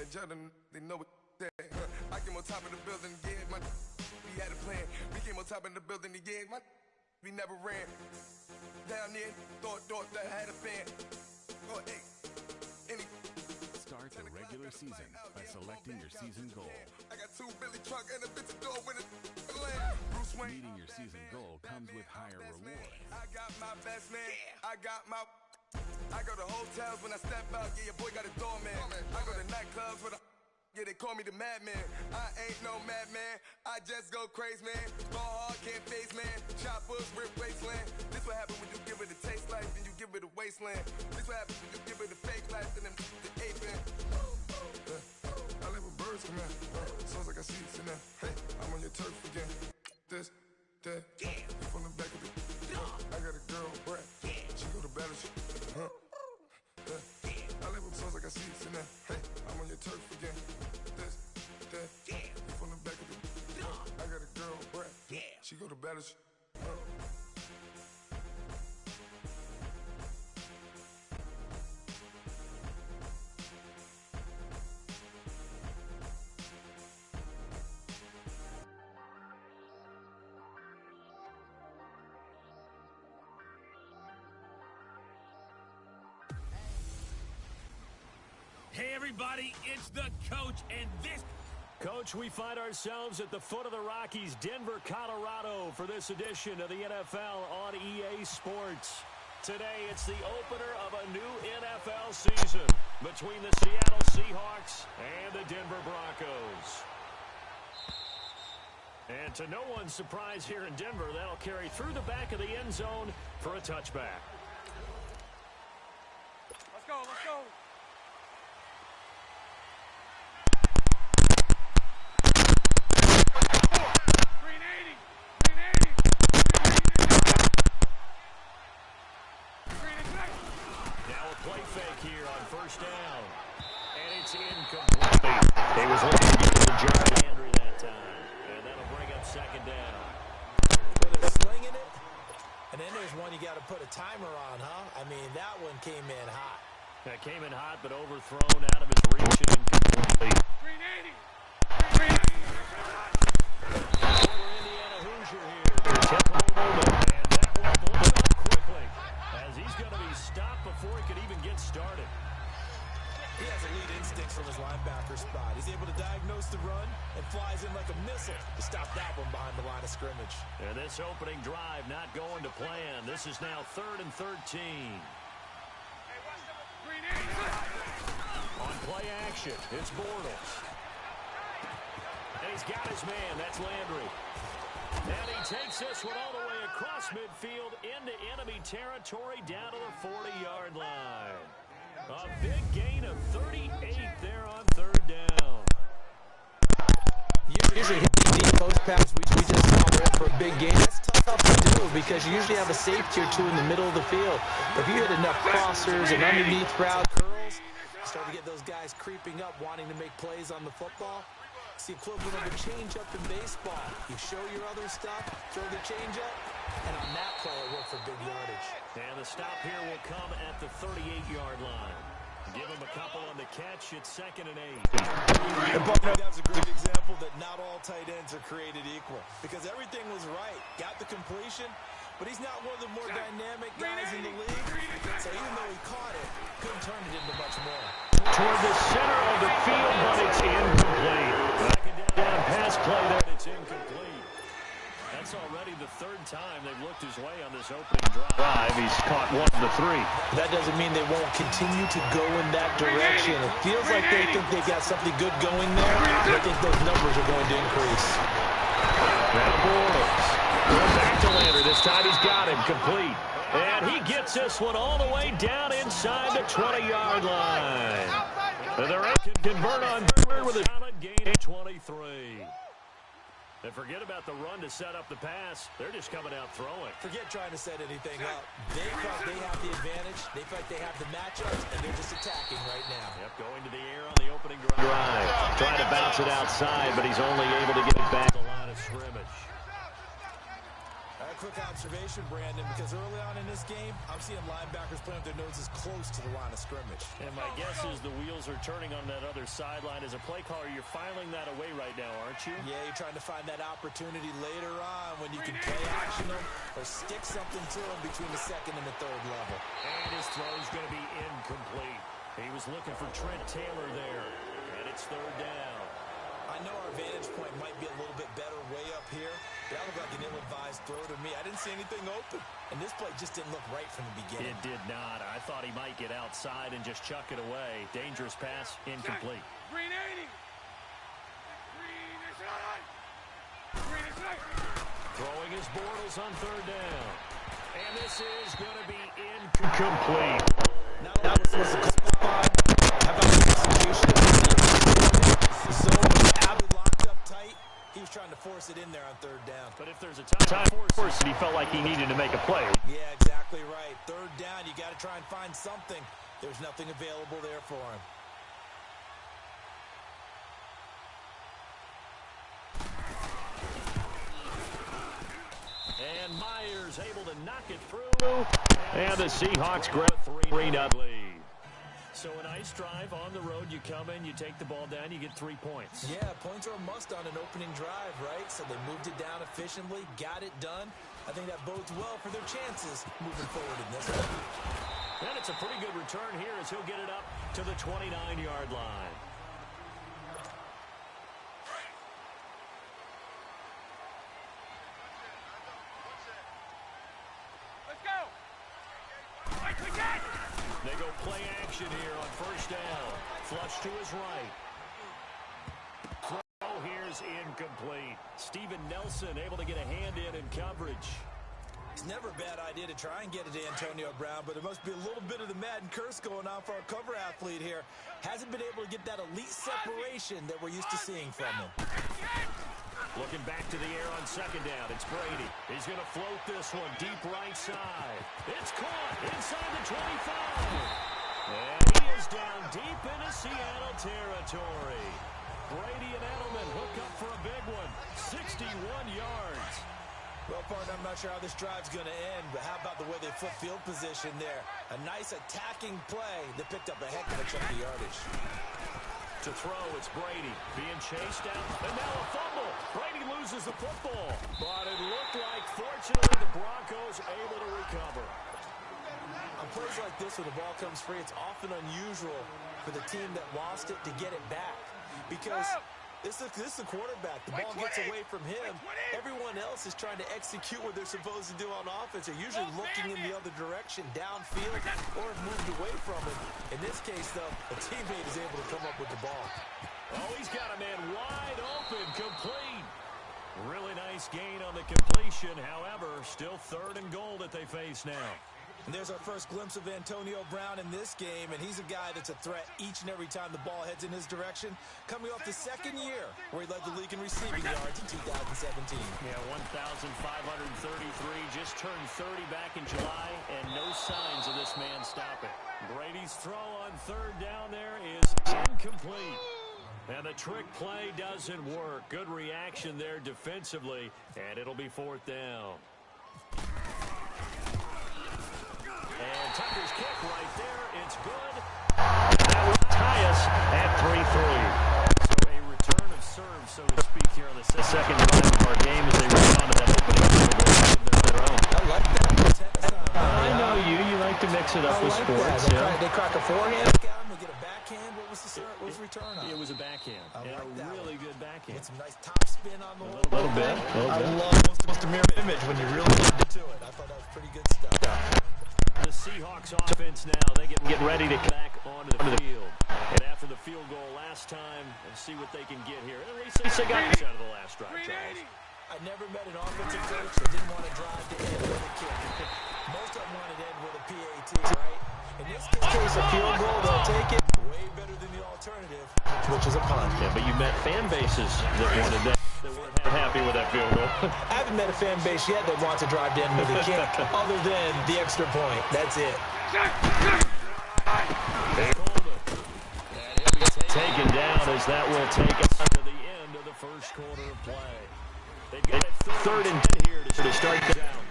the judge, they know what they said. I came on top of the building, yeah, we had a plan. We came on top of the building, yeah, we never ran. Down there, thought that I had a fan. Oh, hey, Start the regular season by selecting your season goal. I got 2 Billy truck and a bitch door with a land. Bruce Wayne. Meeting your season goal comes with higher rewards. I got my best man. I go to hotels when I step out. Yeah, your boy got a doorman. I go to nightclubs with a. Yeah, they call me the madman. I ain't no madman. I just go crazy, man. Ball hard, can't face, man. Choppers, rip wasteland. This what happens when you give it a taste life, then you give it a wasteland. This what happens when you give it a fake life, then them the ape man. I live with birds come in. Sounds like I see it in there. Hey, I'm on your turf again. This, that, you from the back of the. I got a girl, Brad. She go to battle. I live with sounds like I see it in there. Hey, I'm on your turf again. This, that, you from the back of the. I got a girl, Brad. She go to battle. Hey everybody, it's the coach, and this... Coach, we find ourselves at the foot of the Rockies, Denver, Colorado, for this edition of the NFL on EA Sports. Today, it's the opener of a new NFL season between the Seattle Seahawks and the Denver Broncos. And to no one's surprise here in Denver, that'll carry through the back of the end zone for a touchback. Let's go, let's go. Play fake here on first down. And it's incomplete. He was looking to get to Jerry Landry that time. And that'll bring up second down. Well, they're slinging it. And then there's one you got to put a timer on, huh? I mean, that one came in hot. That came in hot, but overthrown out of his reach and incomplete. 380. Former Indiana Hoosier here. And that one blew up quickly, as he's going to be stopped before he could even get started. He has elite instincts from his linebacker spot. He's able to diagnose the run and flies in like a missile to stop that one behind the line of scrimmage. And this opening drive not going to plan. This is now 3rd and 13. On play action, it's Bortles. And he's got his man, that's Landry. And he takes this one all the way across midfield into enemy territory down to the 40-yard line. A big gain of 38 there on 3rd down. Usually hitting deep post pass, we just call for a big gain. That's tough to do because you usually have a safety or two in the middle of the field. If you hit enough crossers and underneath route curls, you start to get those guys creeping up, wanting to make plays on the football. It's the equivalent of a change-up in baseball. You show your other stuff, throw the change-up, and on that play, it worked for big yardage. And the stop here will come at the 38-yard line. Give him a couple on the catch. It's 2nd and 8. And that's a great example that not all tight ends are created equal, because everything was right. Got the completion, but he's not one of the more dynamic guys in the league. So even though he caught it, couldn't turn it into much more. Toward the center of the field, but it's incomplete. Down pass play there, it's incomplete. That's already the 3rd time they've looked his way on this opening drive. He's caught 1 of the 3. That doesn't mean they won't continue to go in that direction. It feels like they think they got something good going there. I think those numbers are going to increase. Now Bortles. Going back to Landry. This time he's got him complete. And he gets this one all the way down inside the 20-yard line. And the Reds can convert on third with a solid gain of 23. And forget about the run to set up the pass. They're just coming out throwing. Forget trying to set anything up. They thought they have the advantage. They feel like they have the matchups, and they're just attacking right now. Yep, going to the air on the opening drive. Trying to bounce it outside, but he's only able to get it back. The line of scrimmage. Quick quick observation, Brandon, because early on in this game, I'm seeing linebackers playing with their noses close to the line of scrimmage. And my guess is the wheels are turning on that other sideline. As a play caller, you're filing that away right now, aren't you? Yeah, you're trying to find that opportunity later on when you can play action them or stick something to them between the second and the third level. And his throw's going to be incomplete. He was looking for Trent Taylor there, and it's third down. I know our vantage point might be a little bit better way up here. That looked like an ill-advised throw to me. I didn't see anything open. And this play just didn't look right from the beginning. It did not. I thought he might get outside and just chuck it away. Dangerous pass, incomplete. Green 80. Green is on. Green is on. Throwing his Bortles on third down. And this is going to be incomplete. Now this was a spot. How about the execution of the zone was Abbott locked up tight. He was trying to force it in there on third down. But if there's a time force, he felt like he needed to make a play. Yeah, exactly right. Third down, you got to try and find something. There's nothing available there for him. And Myers able to knock it through. And the Seahawks grab a 3-0 lead. So a nice drive on the road. You come in, you take the ball down, you get 3 points. Yeah, points are a must on an opening drive, right? So they moved it down efficiently, got it done. I think that bodes well for their chances moving forward in this one. And it's a pretty good return here as he'll get it up to the 29-yard line. They go play action here on first down. Flush to his right. Throw here's incomplete. Steven Nelson able to get a hand in coverage. It's never a bad idea to try and get it to Antonio Brown, but there must be a little bit of the Madden curse going on for our cover athlete here. Hasn't been able to get that elite separation that we're used to seeing from him. Looking back to the air on second down. It's Brady. He's going to float this one deep right side. It's caught inside the 25. And he is down deep into Seattle territory. Brady and Edelman hook up for a big one. 61 yards. Well, partner, I'm not sure how this drive's going to end, but how about the way they flip field position there? A nice attacking play that picked up a heck of a chunk of yardage. To throw, it's Brady being chased out, and now a fumble. Brady loses the football, but it looked like, fortunately, the Broncos able to recover. On plays like this, when the ball comes free, it's often unusual for the team that lost it to get it back, because this is the quarterback. The ball gets away from him. Everyone else is trying to execute what they're supposed to do on offense. They're usually looking in the other direction, downfield, or have moved away from him. In this case, though, a teammate is able to come up with the ball. Oh, he's got a man wide open, complete. Really nice gain on the completion. However, still third and goal that they face now. And there's our first glimpse of Antonio Brown in this game, and he's a guy that's a threat each and every time the ball heads in his direction, coming off the second year where he led the league in receiving yards in 2017. Yeah, 1,533, just turned 30 back in July, and no signs of this man stopping. Brady's throw on third down there is incomplete. And the trick play doesn't work. Good reaction there defensively, and it'll be fourth down. And Tucker's kick right there. It's good. That will tie us at 3-3. So a return of serve, so to speak, here on the second drive of our game as they respond to that opening field goal of their own. I like that. I know you. You like to mix it up with sports. They crack a forehand. They get a backhand. What was the return on? It was a backhand. Yeah, a really good backhand. Get some nice top spin on the A little bit. I love almost a mirror image when you really get into it. I thought that was pretty good stuff. The Seahawks offense now, they get ready to come back onto the field. And after the field goal last time, let's see what they can get here. At least they got this out of the last drive, Charles. I never met an offensive coach that didn't want to drive to end with a kick. Most of them wanted to end with a PAT, right? In this case, a field goal, they'll take it. Way better than the alternative, which is a punt. Yeah, but you met fan bases that wanted that weren't happy with that field goal. I haven't met a fan base yet that wants to drive to end with a kick, other than the extra point. That's it. Taken down as that will take us to the end of the first quarter of play. They've got it third and 10 here to start the down.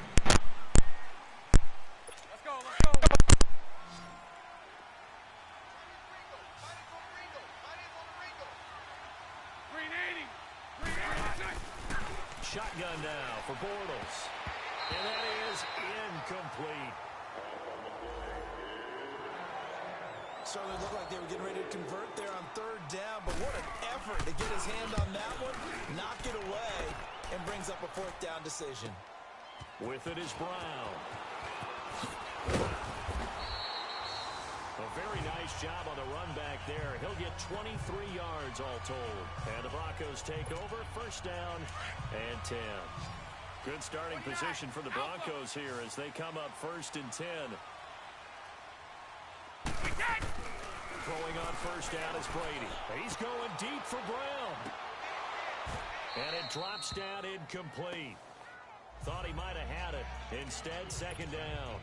shotgun now for Bortles. And that is incomplete. Certainly looked like they were getting ready to convert there on third down, but what an effort to get his hand on that one, knock it away, and brings up a fourth down decision. With it is Brown. A very nice job on the run back there. He'll get 23 yards all told. And the Broncos take over, first down and 10. Good starting position for the Broncos here as they come up first and 10. Throwing on first down is Brady. He's going deep for Brown. And it drops down incomplete. Thought he might have had it. Instead, second down.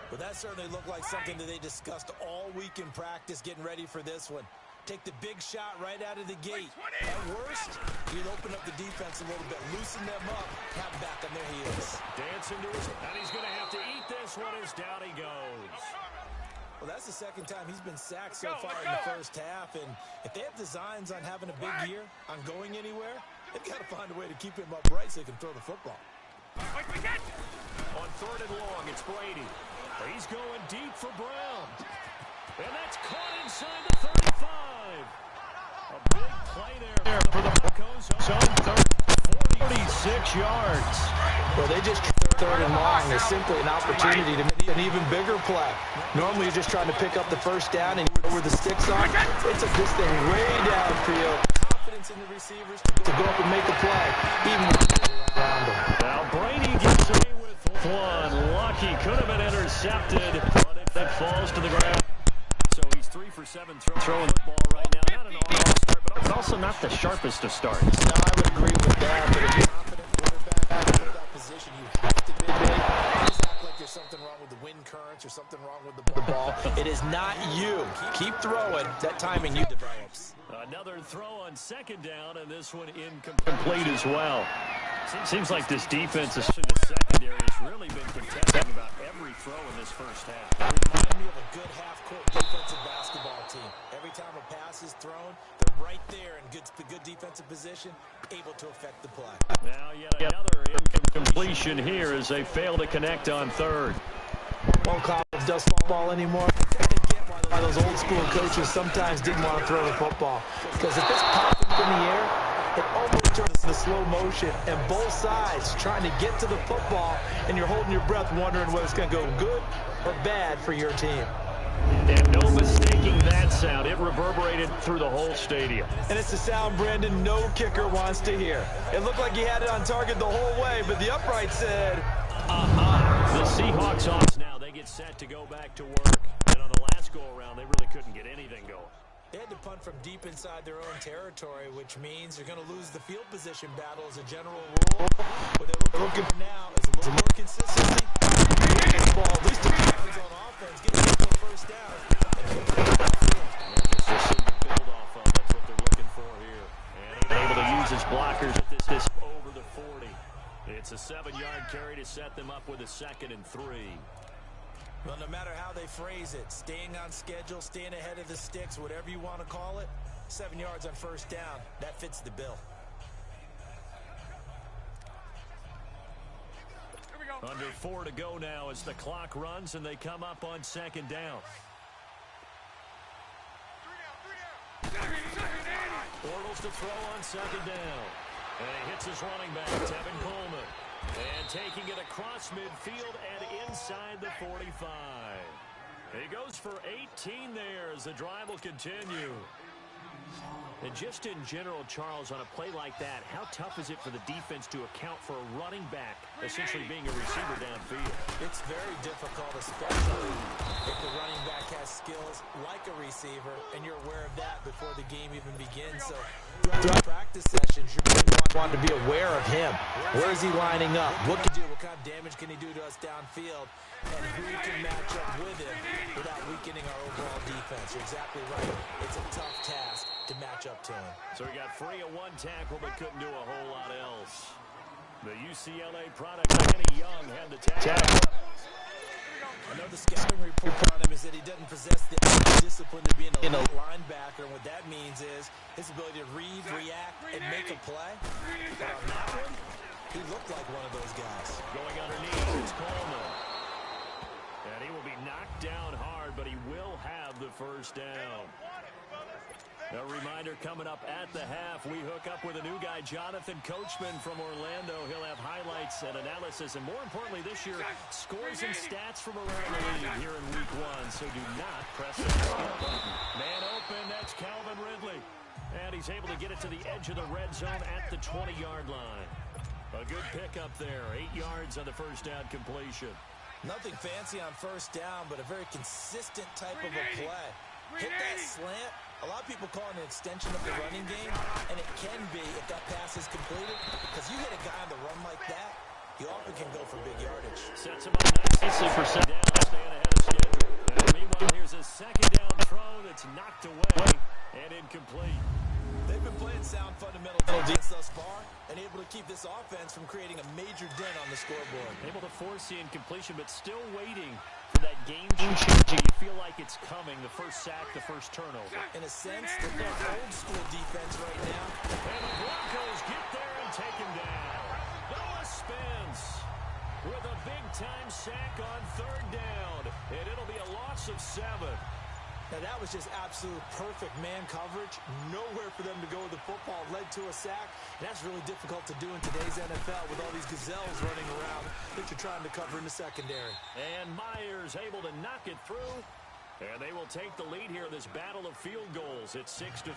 But that certainly looked like something that they discussed all week in practice getting ready for this one. Take the big shot right out of the gate. At worst, you'd open up the defense a little bit, loosen them up, have them back on their heels. Dancing to his, and he's going to have to eat this one as down he goes. Well, that's the second time he's been sacked so far in the first half, and if they have designs on having a big year, on going anywhere, they've got to find a way to keep him upright so he can throw the football. On third and long, it's Brady. He's going deep for Brown. And that's caught inside the 35. A big play there for the Broncos. On third, 46 yards. Well, they just third and long. There's simply an opportunity to make an even bigger play. Normally, you're just trying to pick up the first down and where the sticks on. They took this thing way downfield. Confidence in the receivers to go up and make a play, even around them. Now Brady gets away with one. Lucky could have been intercepted, but it falls to the ground. So he's 3 for 7 throwing football right now. Not an all-star start, but also not the sharpest of starts. No, I would agree with that. But if you're a confident quarterback in that position, you have to be big. It doesn't act like there's something wrong with the wind currents or something wrong with the ball. It is not you. Keep throwing. That timing you develops. Another throw on second down, and this one incomplete as well. Seems like this defense is in the secondary has really been contesting about every throw in this first half. It reminds me of a good half-court defensive basketball team. Every time a pass is thrown, they're right there in good defensive position, able to affect the play. Now yet another incompletion here as they fail to connect on third. Won't call it dust ball anymore. Why those old school coaches sometimes didn't want to throw the football. Because if it's popping up in the air, it almost turns into slow motion, and both sides trying to get to the football, and you're holding your breath wondering whether it's going to go good or bad for your team. And no mistaking that sound. It reverberated through the whole stadium. And it's the sound Brandon no kicker wants to hear. It looked like he had it on target the whole way, but the upright said, The Seahawks off now. They get set to go back to work. And on the last go-around, they really couldn't get anything going. They had to punt from deep inside their own territory, which means they're going to lose the field position battle as a general rule. What they're looking for now is a little more consistency. Ball, at least 3 yards on offense, get the first down. Just some build off of. That's what they're looking for here. And able to use his blockers at this over the 40. It's a 7-yard carry to set them up with a 2nd and 3. Well, no matter how they phrase it, staying on schedule, staying ahead of the sticks, whatever you want to call it, 7 yards on first down, that fits the bill. Under 4 to go now as the clock runs and they come up on 2nd down. Bortles to throw on 2nd down. And he hits his running back, Tevin Coleman. And taking it across midfield and inside the 45. He goes for 18 there as the drive will continue. And just in general, Charles, on a play like that, how tough is it for the defense to account for a running back essentially being a receiver downfield? It's very difficult, especially if the running back has skills like a receiver, and you're aware of that before the game even begins. So throughout practice sessions, you're going to want to be aware of him. Where is he lining up? What can he do? What kind of damage can he do to us downfield? And who can match up with him without weakening our overall defense? You're exactly right. It's a tough task to match up to him. So he got free of 1 tackle but couldn't do a whole lot else. The UCLA product, Kenny Young, had the tackle. I know the scouting report on him is that he doesn't possess the discipline to be in a linebacker. linebacker, and what that means is his ability to read, react, and make a play. But on that one, he looked like one of those guys. Going underneath, it's Coleman. And he will be knocked down hard, but he will have the first down. A reminder coming up at the half, we hook up with a new guy, Jonathan Coachman from Orlando. He'll have highlights and analysis, and more importantly this year, scores and stats from around the league here in week 1. So do not press the skip button. Man open, that's Calvin Ridley. And he's able to get it to the edge of the red zone at the 20-yard line. A good pickup there, 8 yards on the first down completion. Nothing fancy on first down, but a very consistent type of a play. Hit that slant. A lot of people call it an extension of the running game, and it can be if that pass is completed, because you hit a guy on the run like that, he often can go for big yardage. Sets him up nicely for second down, staying ahead of schedule. And meanwhile, here's a second down throw that's knocked away and incomplete. They've been playing sound fundamental defense thus far and able to keep this offense from creating a major dent on the scoreboard. Able to force the incompletion, but still waiting for that game-changing. You feel like it's coming, the first sack, the first turnover. In a sense, they're playing old-school defense right now. And the Broncos get there and take him down. Noah Spence with a big-time sack on third down, and it'll be a loss of 7. Now, that was just absolute perfect man coverage. Nowhere for them to go with the football. Led to a sack. And that's really difficult to do in today's NFL with all these gazelles running around that you're trying to cover in the secondary. And Myers able to knock it through. And they will take the lead here in this battle of field goals. It's 6-3.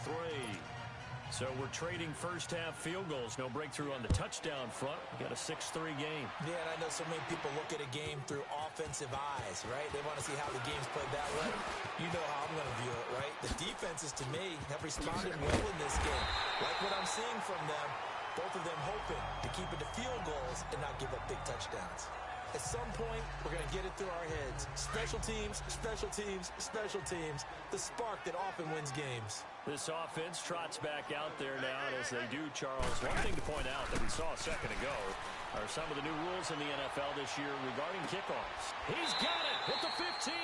So we're trading first-half field goals. No breakthrough on the touchdown front. We got a 6-3 game. Yeah, and I know so many people look at a game through offensive eyes, right? They want to see how the game's played that way. You know how I'm going to view it, right? The defenses, to me, have responded well in this game. Like what I'm seeing from them, both of them hoping to keep it to field goals and not give up big touchdowns. At some point, we're going to get it through our heads. Special teams, special teams, special teams. The spark that often wins games. This offense trots back out there now, and as they do, Charles, one thing to point out that we saw a second ago are some of the new rules in the NFL this year regarding kickoffs. He's got it at the 15.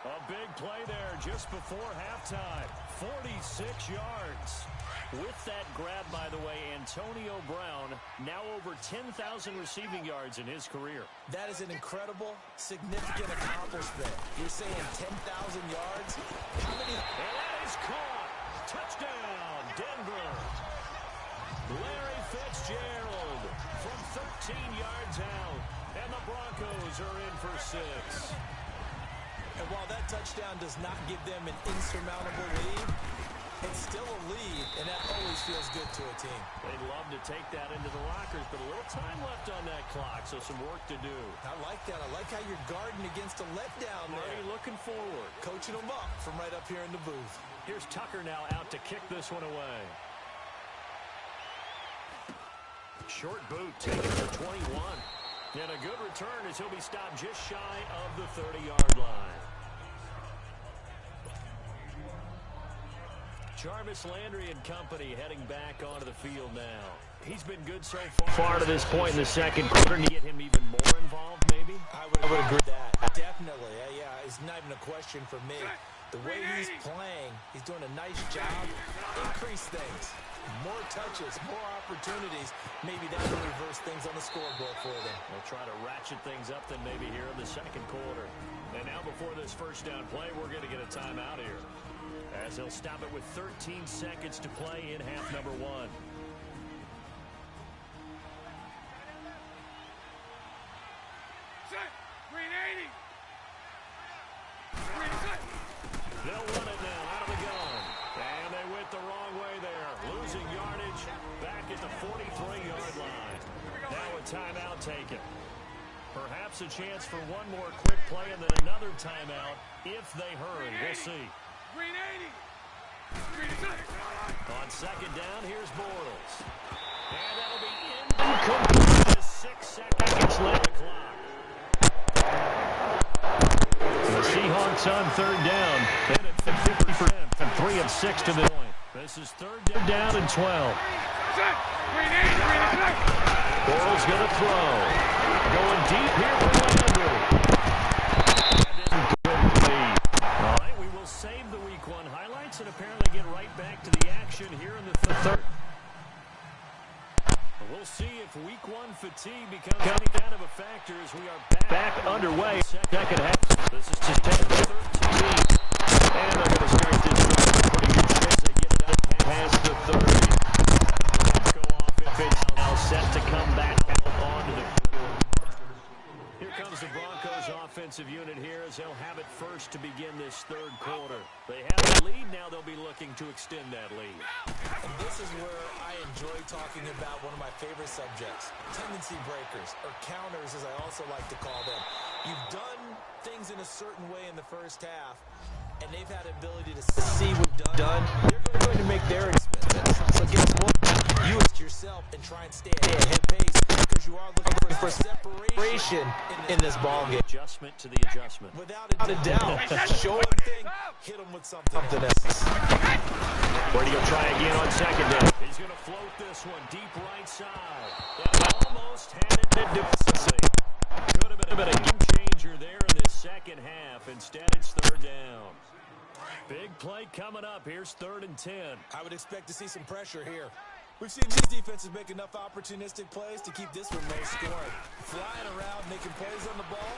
A big play there just before halftime. 46 yards. With that grab, by the way, Antonio Brown now over 10,000 receiving yards in his career. That is an incredible, significant accomplishment. You're saying 10,000 yards? How many? And that is caught. Touchdown, Denver. Larry Fitzgerald from 13 yards out. And the Broncos are in for 6. And while that touchdown does not give them an insurmountable lead, it's still a lead, and that always feels good to a team. They'd love to take that into the lockers, but a little time left on that clock, so some work to do. I like that. I like how you're guarding against a letdown there. Already looking forward. Coaching them up from right up here in the booth. Here's Tucker now out to kick this one away. Short boot taken for 21. And a good return as he'll be stopped just shy of the 30-yard line. Jarvis Landry and company heading back onto the field now. He's been good so far to this point in the second quarter. To get him even more involved, maybe? I would agree with that. Definitely. Yeah, it's not even a question for me. The way he's playing, he's doing a nice job. Increase things. More touches, more opportunities. Maybe that will reverse things on the scoreboard for them. We'll try to ratchet things up then maybe here in the second quarter. And now before this first down play, we're going to get a timeout here, as he'll stop it with 13 seconds to play in half number 1. Set. Green 80. They'll run it now out of the gun. And they went the wrong way there. Losing yardage back at the 43-yard line. Now a timeout taken. Perhaps a chance for one more quick play and then another timeout if they hurry. We'll see. Green 80. Green 80. On second down, here's Bortles. And that'll be incomplete. Just 6 seconds left on the clock. The Seahawks on third down. And at 50% from 3 of 6 to the point. This is third down and 12. Set. Green 80. Green 80. Bortles going to throw. Going deep here for Landry. And incomplete. All right, we will save the Week 1 highlights pass and apparently get right back to the action here in the third. We'll see if week one fatigue becomes any kind of a factor as we are back underway. Second half. This is just 10-13. And they're going to start this one in pretty good shape. They get it out past the 30. Go off. It's now set to come back out onto the field. Here comes the Broncos offensive unit here as they'll have it first to begin this third quarter. They have the lead. Now they'll be looking to extend that lead. And this is where I enjoy talking about one of my favorite subjects, tendency breakers, or counters as I also like to call them. You've done things in a certain way in the first half, and they've had the ability to see what you've done. They're going to make their expense. So guess what? You yourself and try and stay ahead of pace because you are looking for separation in this ball game. Adjustment to the adjustment. Without a doubt. Show them thing, hit them with something else. Where do you try again on second down? He's going to float this one deep right side. And almost had it to defensively. Could have been a game changer there in this second half. Instead, it's third down. Big play coming up. Here's 3rd and 10. I would expect to see some pressure here. We've seen these defenses make enough opportunistic plays to keep this one low scoring. Flying around, making plays on the ball,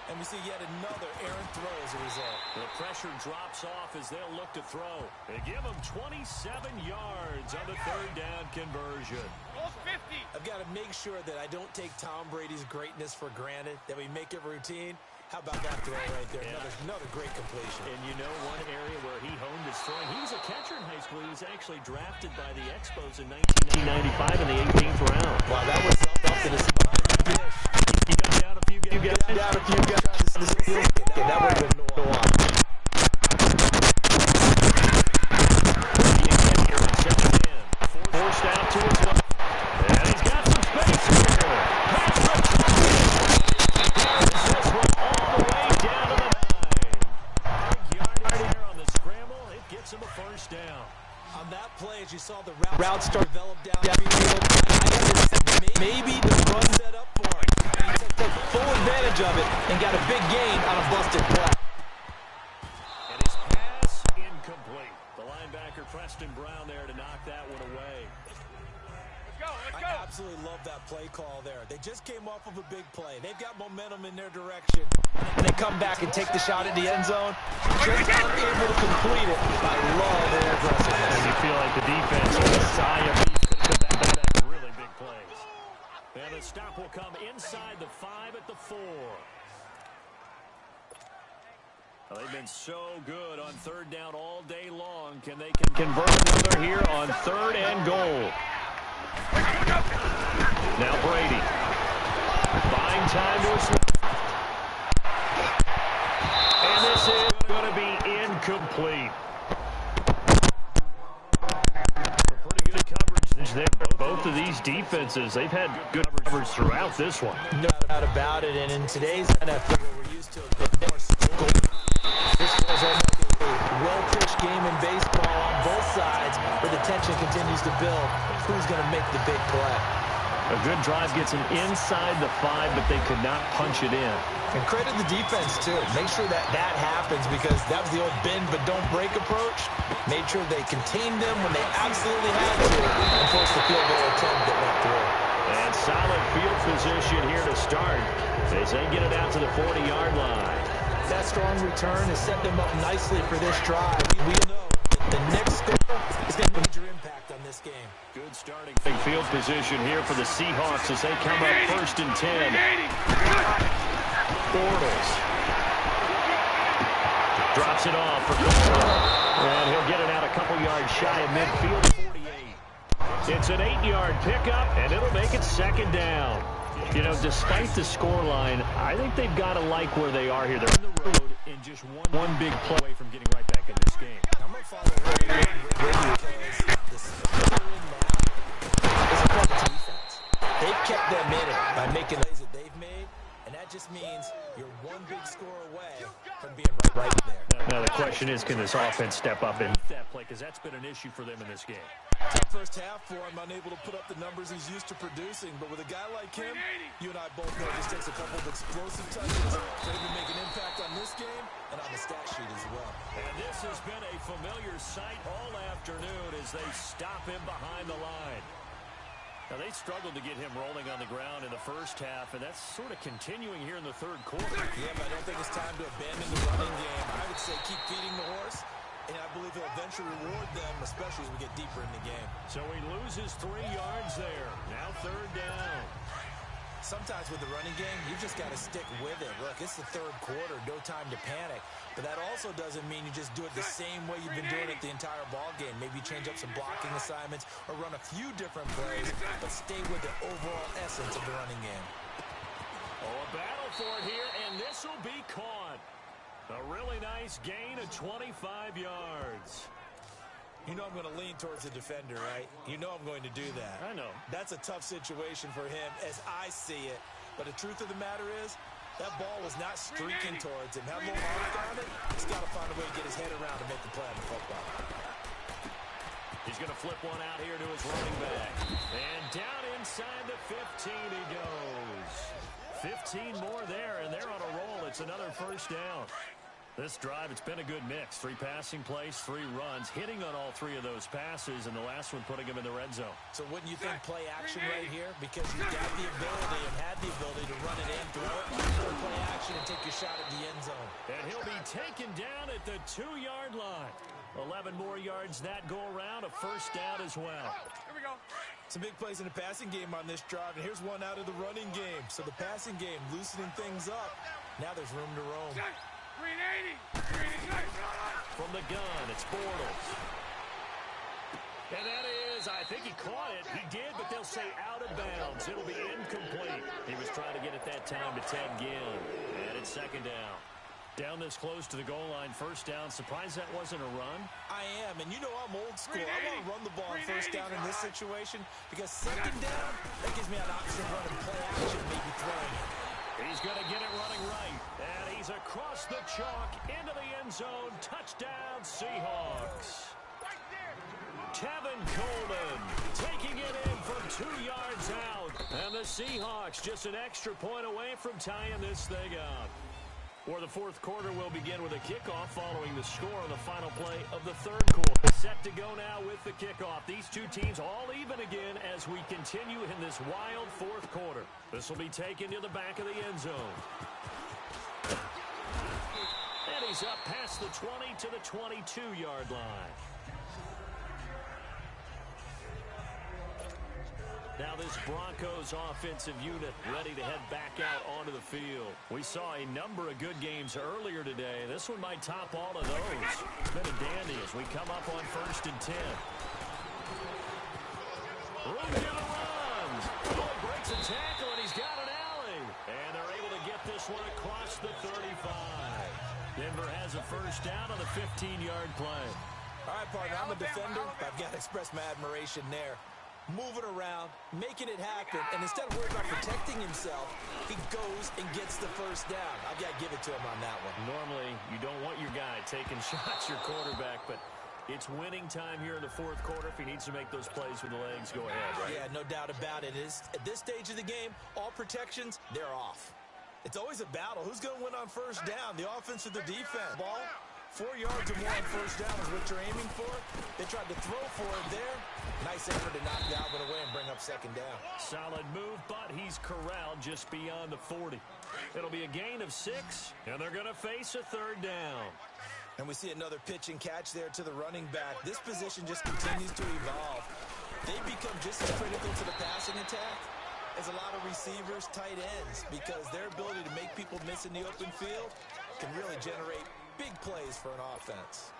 and we see yet another errant throw as a result. The pressure drops off as they'll look to throw. They give them 27 yards on the third down conversion. I've got to make sure that I don't take Tom Brady's greatness for granted, that we make it routine. How about that throw right there? Yeah. Another great completion. And you know one area where he honed his throwing. He was a catcher in high school. He was actually drafted by the Expos in 1995 in the 18th round. Wow, that was something to see behind the dish. He got down a few guys. That would have been no on. Forced out to his left. And he's got some space here. This one all the way down to the 9. Big yard here on the scramble. It gets him a first down. On that play, as you saw the route start to develop downfield, maybe the run set up for him. He took full advantage of it and got a big gain on a busted play. And his pass incomplete. The linebacker Preston Brown there to knock that one away. I absolutely love that play call there. They just came off of a big play. They've got momentum in their direction. And they come back and take the shot at the end zone. Just unable to complete it. I love their aggressiveness. And you feel like the defense is a sigh of relief could come back with really big plays. And the stop will come inside the 5 at the 4. Well, they've been so good on third down all day long. Can they convert another here on 3rd and goal? Now Brady. Buying time to his left. And this is going to be incomplete. Pretty good coverage there. Both of these defenses, they've had good coverage throughout this one. No doubt about it. And in today's NFL, we're used to a bit more score. This was a well-pitched game in baseball on both sides, where the tension continues to build. Who's going to make the big play? A good drive gets them inside the 5, but they could not punch it in. And credit the defense, too. Make sure that happens, because that was the old bend but don't break approach. Made sure they contained them when they absolutely had to and forced the field goal attempt that went through. And solid field position here to start as they get it out to the 40-yard line. That strong return has set them up nicely for this drive. We know that the next score is going to have a major impact on this game. Good starting big field position here for the Seahawks as they come up 1st and 10. Bortles drops it off for Cole. And he'll get it out a couple yards shy of midfield. 48. It's an 8-yard pickup, and it'll make it 2nd down. You know, despite the scoreline, I think they've got to like where they are here. They're on the road and just one big play away from getting right back in this game. I'm going to follow defense. They've kept them in it by making plays that they've made, and that just means you're one big score away from being right there. Now, Now the question is, can this offense step up and that play, because that's been an issue for them in this game. Tough first half for him, unable to put up the numbers he's used to producing. But with a guy like him, you and I both know it just takes a couple of explosive touches for him to make an impact on this game and on the stat sheet as well. And this has been a familiar sight all afternoon as they stop him behind the line. Now, they struggled to get him rolling on the ground in the first half, and that's sort of continuing here in the third quarter. Yeah, but I don't think it's time to abandon the running game. I would say keep feeding the horse, and I believe he'll eventually reward them, especially as we get deeper in the game. So he loses 3 yards there. Now third down. Sometimes with the running game, you just got to stick with it. Look, it's the third quarter, no time to panic. But that also doesn't mean you just do it the same way you've been doing it the entire ball game. Maybe change up some blocking assignments or run a few different plays, but stay with the overall essence of the running game. Oh, a battle for it here, and this will be caught. A really nice gain of 25 yards. You know I'm going to lean towards the defender, right? You know I'm going to do that. I know. That's a tough situation for him as I see it. But the truth of the matter is, that ball was not streaking towards him. Had a little arc on it. He's got to find a way to get his head around to make the play on the football. He's going to flip one out here to his running back. And down inside the 15 he goes. 15 more there, and they're on a roll. It's another first down. This drive, it's been a good mix. 3 passing plays, 3 runs, hitting on all 3 of those passes, and the last one putting him in the red zone. So wouldn't you think play action right here? Because you've got the ability and had the ability to run it in, throw it, or play action and take your shot at the end zone. And he'll be taken down at the 2-yard line. 11 more yards that go around, a first down as well. Here we go. Some big plays in the passing game on this drive, and here's one out of the running game. So the passing game loosening things up. Now there's room to roam. 380. From the gun, it's Bortles. And that is, I think he caught it. He did, but they'll say out of bounds. It'll be incomplete. He was trying to get it that time to Ted Ginn. And it's second down. Down this close to the goal line, first down. Surprised that wasn't a run? I am, and you know I'm old school. I want to run the ball on first down in this situation because second down, that gives me an option to run and play action, maybe throwing it. He's going to get it running right. And he's across the chalk into the end zone. Touchdown, Seahawks. Tevin Coleman taking it in from 2 yards out. And the Seahawks just an extra point away from tying this thing up. Or the fourth quarter will begin with a kickoff following the score on the final play of the third quarter. Set to go now with the kickoff. These two teams all even again as we continue in this wild fourth quarter. This will be taken to the back of the end zone. And he's up past the 20 to the 22-yard line. Now this Broncos offensive unit ready to head back out onto the field. We saw a number of good games earlier today. This one might top all of those. It's been a dandy as we come up on 1st and 10. Room to the runs. Oh, he breaks a tackle, and he's got an alley. And they're able to get this one across the 35. Denver has a first down on the 15-yard play. All right, partner, I'm a defender. I've got to express my admiration there. Moving around, making it happen, and instead of worrying about protecting himself, he goes and gets the first down. I've got to give it to him on that one. Normally, you don't want your guy taking shots, your quarterback, but it's winning time here in the fourth quarter. If he needs to make those plays with the legs, go ahead, right? Yeah, no doubt about it. At this stage of the game, all protections, they're off. It's always a battle. Who's going to win on first down, the offense or the defense? Ball, 4 yards or more on first down is what you're aiming for. They tried to throw for it there. Nice effort to knock Dalvin away and bring up second down. Solid move, but he's corralled just beyond the 40. It'll be a gain of 6, and they're going to face a third down. And we see another pitch and catch there to the running back. This position just continues to evolve. They become just as critical to the passing attack as a lot of receivers, tight ends, because their ability to make people miss in the open field can really generate big plays for an offense.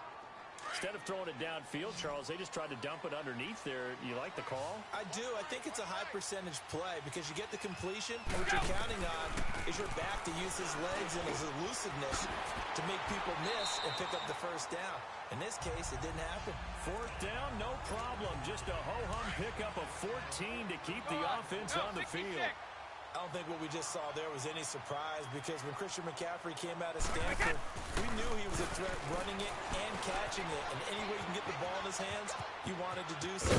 Instead of throwing it downfield, Charles, they just tried to dump it underneath there. You like the call? I do. I think it's a high percentage play because you get the completion, and what you're counting on is your back to use his legs and his elusiveness to make people miss and pick up the first down. In this case, it didn't happen. Fourth down, no problem. Just a ho-hum pickup of 14 to keep the offense on the field. I don't think what we just saw there was any surprise because when Christian McCaffrey came out of Stanford, we knew he was a threat running it and catching it. And any way you can get the ball in his hands, he wanted to do so.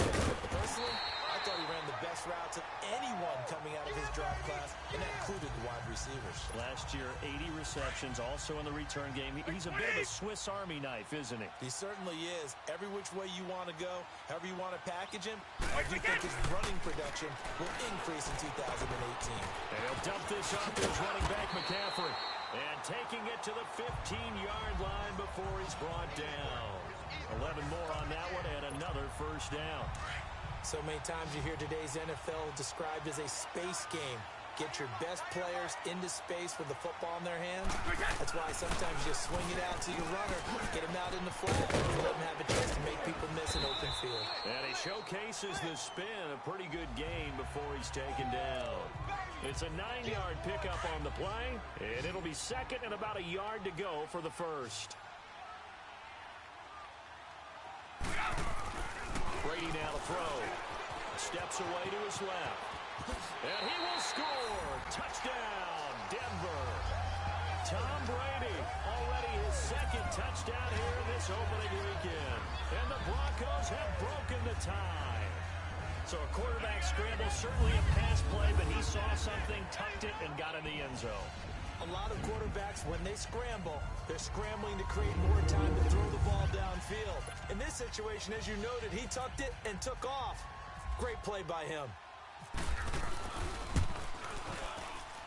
Personally, I thought he ran the best routes of anyone coming out of his draft class, and that included the wide receivers. Last year, 80 receptions, also in the return game. He's a bit of a Swiss Army knife, isn't he? He certainly is. Every which way you want to go, however you want to package him, I do think his running production will increase in 2018. And he'll dump this off to his running back, McCaffrey. And taking it to the 15-yard line before he's brought down. 11 more on that one and another first down. So many times you hear today's NFL described as a space game. Get your best players into space with the football in their hands. That's why sometimes you swing it out to your runner, get him out in the flat, and let him have a chance to make people miss an open field. And he showcases the spin, a pretty good game before he's taken down. It's a 9-yard pickup on the play, and it'll be second and about a yard to go for the first. Brady now to throw. Steps away to his left. And he will score. Touchdown, Denver. Tom Brady, already his second touchdown here this opening weekend. And the Broncos have broken the tie. So a quarterback scramble, certainly a pass play, but he saw something, tucked it, and got in the end zone. A lot of quarterbacks, when they scramble, they're scrambling to create more time to throw the ball downfield. In this situation, as you noted, he tucked it and took off. Great play by him.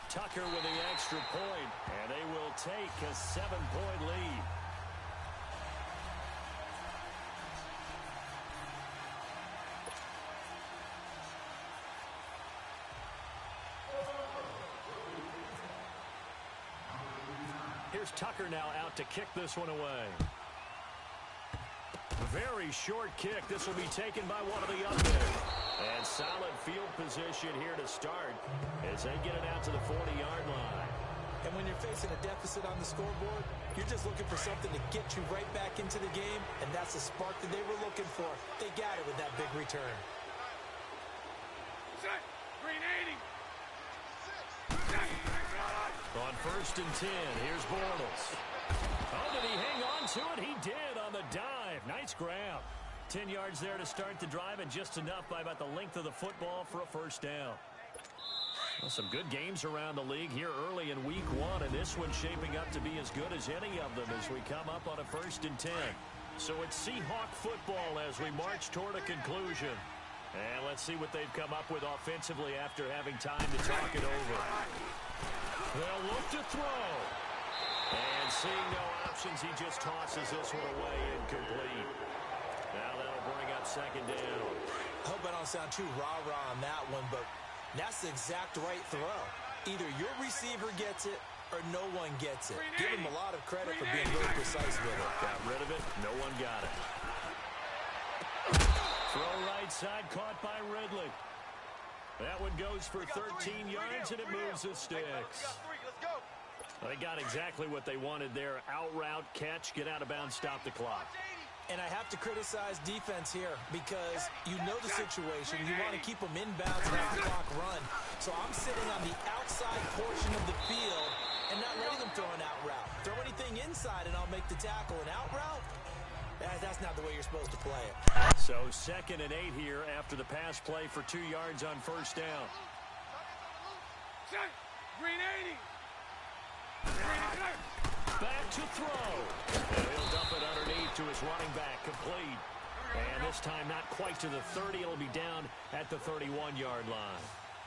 Tucker with the extra point, and they will take a 7-point lead. Here's Tucker now out to kick this one away. Very short kick. This will be taken by one of the young men. And solid field position here to start as they get it out to the 40-yard line. And when you're facing a deficit on the scoreboard, you're just looking for something to get you right back into the game, and that's the spark that they were looking for. They got it with that big return. Set. Green 80. On 1st and 10, here's Bortles. Oh, did he hang on to it? He did on the dive. Nice grab. 10 yards there to start the drive, and just enough by about the length of the football for a first down. Well, some good games around the league here early in week 1, and this one's shaping up to be as good as any of them as we come up on a 1st and 10. So it's Seahawk football as we march toward a conclusion. And let's see what they've come up with offensively after having time to talk it over. They'll look to throw. And seeing no options, he just tosses this one away incomplete. Now that'll bring up 2nd down. I hope I don't sound too rah-rah on that one, but that's the exact right throw. Either your receiver gets it or no one gets it. Give him a lot of credit for being really precise with it. Got rid of it. No one got it. Throw right side, caught by Ridley. That one goes for 13 yards, and it moves the sticks. They got exactly what they wanted there. Out route, catch, get out of bounds, stop the clock. And I have to criticize defense here because you know the situation. You want to keep them inbounds and have the clock run. So I'm sitting on the outside portion of the field and not letting them throw an out route. Throw anything inside and I'll make the tackle. An out route? That's not the way you're supposed to play it. So 2nd and 8 here after the pass play for 2 yards on 1st down. Set. Green 80. Back to throw. And he'll dump it underneath to his running back, complete. And this time not quite to the 30. It'll be down at the 31-yard line.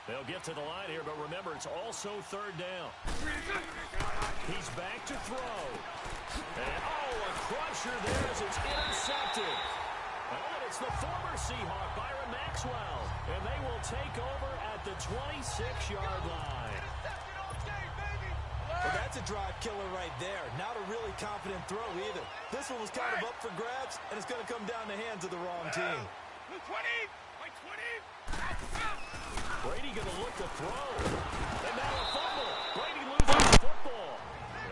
They'll get to the line here, but remember, it's also 3rd down. He's back to throw. And, a crusher there as it's intercepted. And it's the former Seahawk, Byron Maxwell. And they will take over at the 26-yard line. Well, that's a drive killer right there. Not a really confident throw either. This one was kind of up for grabs, and it's going to come down the hands of the wrong team. 20. By 20. Brady going to look to throw. And now a fumble. Brady loses the football.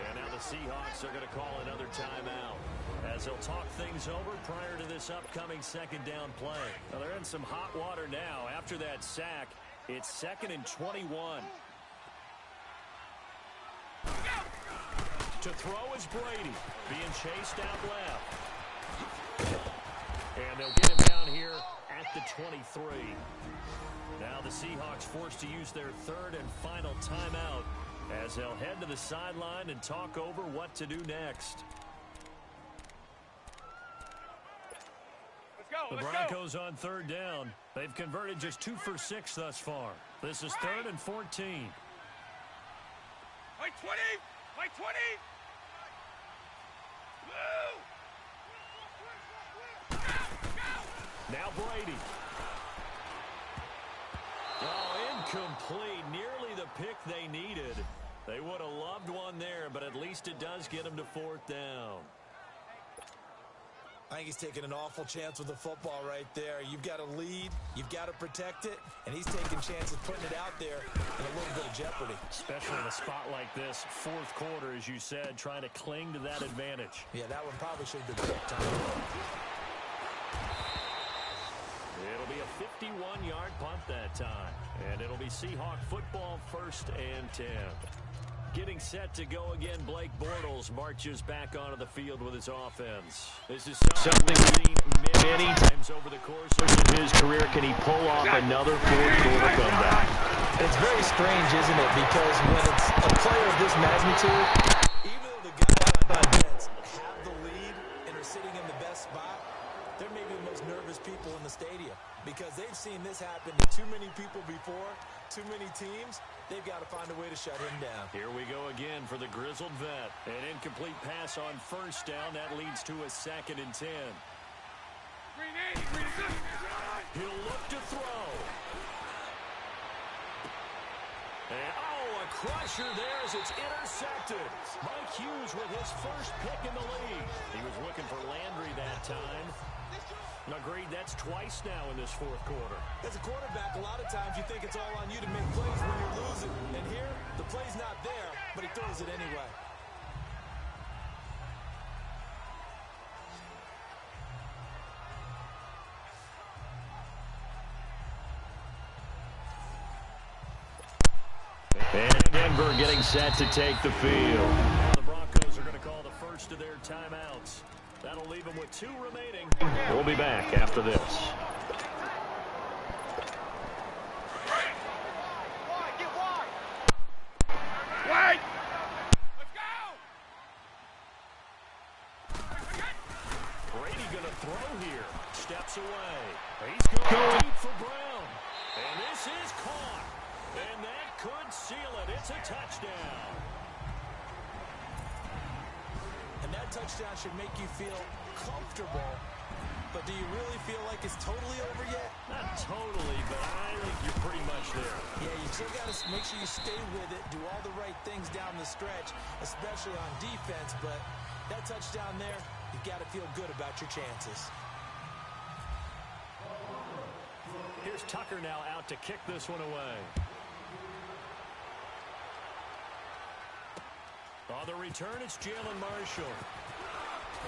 And now the Seahawks are going to call another timeout as they'll talk things over prior to this upcoming 2nd down play. Now, they're in some hot water now. After that sack, it's 2nd and 21. To throw is Brady, being chased out left. And they'll get him down here at the 23. Now the Seahawks forced to use their third and final timeout as they'll head to the sideline and talk over what to do next. The Broncos on third down. They've converted just 2 for 6 thus far. This is 3rd and 14. By 20! By 20! Now Brady. Oh, incomplete. Nearly the pick they needed. They would have loved one there, but at least it does get them to 4th down. I think he's taking an awful chance with the football right there. You've got to lead, you've got to protect it, and he's taking chances putting it out there in a little bit of jeopardy. Especially in a spot like this, 4th quarter, as you said, trying to cling to that advantage. Yeah, that one probably should have been quick time. It'll be a 51-yard punt that time, and it'll be Seahawk football 1st and 10. Getting set to go again, Blake Bortles marches back onto the field with his offense. This is something we've seen many times over the course of his career. Can he pull off another 4th quarter comeback? It's very strange, isn't it? Because when it's a player of this magnitude, even though the guys on defense have the lead and are sitting in the best spot, they're maybe the most nervous people in the stadium because they've seen this happen to too many people before, too many teams. They've got to find a way to shut him down. Here we go again for the grizzled vet. An incomplete pass on 1st down. That leads to a 2nd and 10. He'll look to throw. And, a crusher there as it's intercepted. Mike Hughes with his first pick in the league. He was looking for Landry that time. Agreed, that's twice now in this 4th quarter. As a quarterback, a lot of times you think it's all on you to make plays when you're losing. And here, the play's not there, but he throws it anyway. And Denver getting set to take the field. The Broncos are going to call the first of their timeouts. That'll leave them with 2 remaining. We'll be back after this. Wait! Let's go! Brady going to throw here. Steps away. He's going deep for Brown. And this is caught. And that could seal it. It's a touchdown. And that touchdown should make you feel comfortable. But do you really feel like it's totally over yet? Not totally, but I think you're pretty much there. Yeah, you still got to make sure you stay with it, do all the right things down the stretch, especially on defense. But that touchdown there, you've got to feel good about your chances. Here's Tucker now out to kick this one away. On the return, it's Jalen Marshall.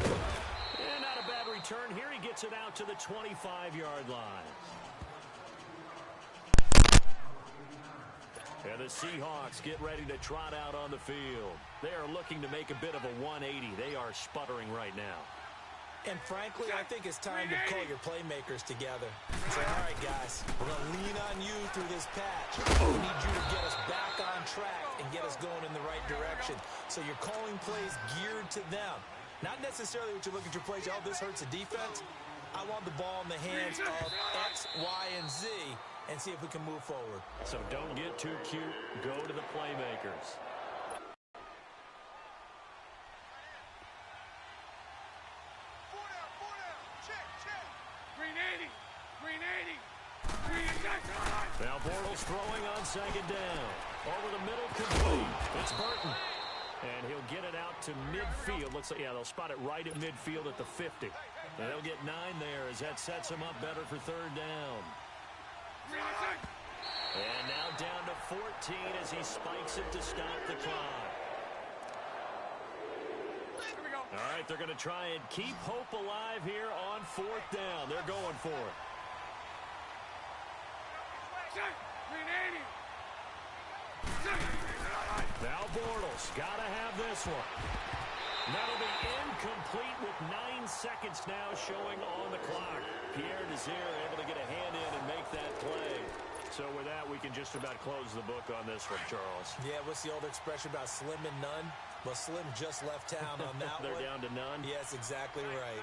And not a bad return here. He gets it out to the 25-yard line. And the Seahawks get ready to trot out on the field. They are looking to make a bit of a 180. They are sputtering right now. And frankly, I think it's time to call your playmakers together. Say, all right, guys, we're going to lean on you through this patch. We need you to get us back on track and get us going in the right direction. So you're calling plays geared to them. Not necessarily what you're looking for plays. Oh, this hurts the defense. I want the ball in the hands of X, Y, and Z and see if we can move forward. So don't get too cute. Go to the playmakers. Now Bortles throwing on 2nd down. Over the middle, complete. It's Burton. And he'll get it out to midfield. Looks like, yeah, they'll spot it right at midfield at the 50. And they'll get 9 there as that sets him up better for 3rd down. And now down to 14 as he spikes it to stop the clock. All right, they're going to try and keep hope alive here on 4th down. They're going for it. Now Bortles got to have this one. That'll be incomplete with 9 seconds now showing on the clock. Pierre Desir able to get a hand in and make that play. So with that, we can just about close the book on this one, Charles. Yeah, what's the old expression about slim and none? Well, Slim just left town on that They're one. down to none? Yes, exactly right.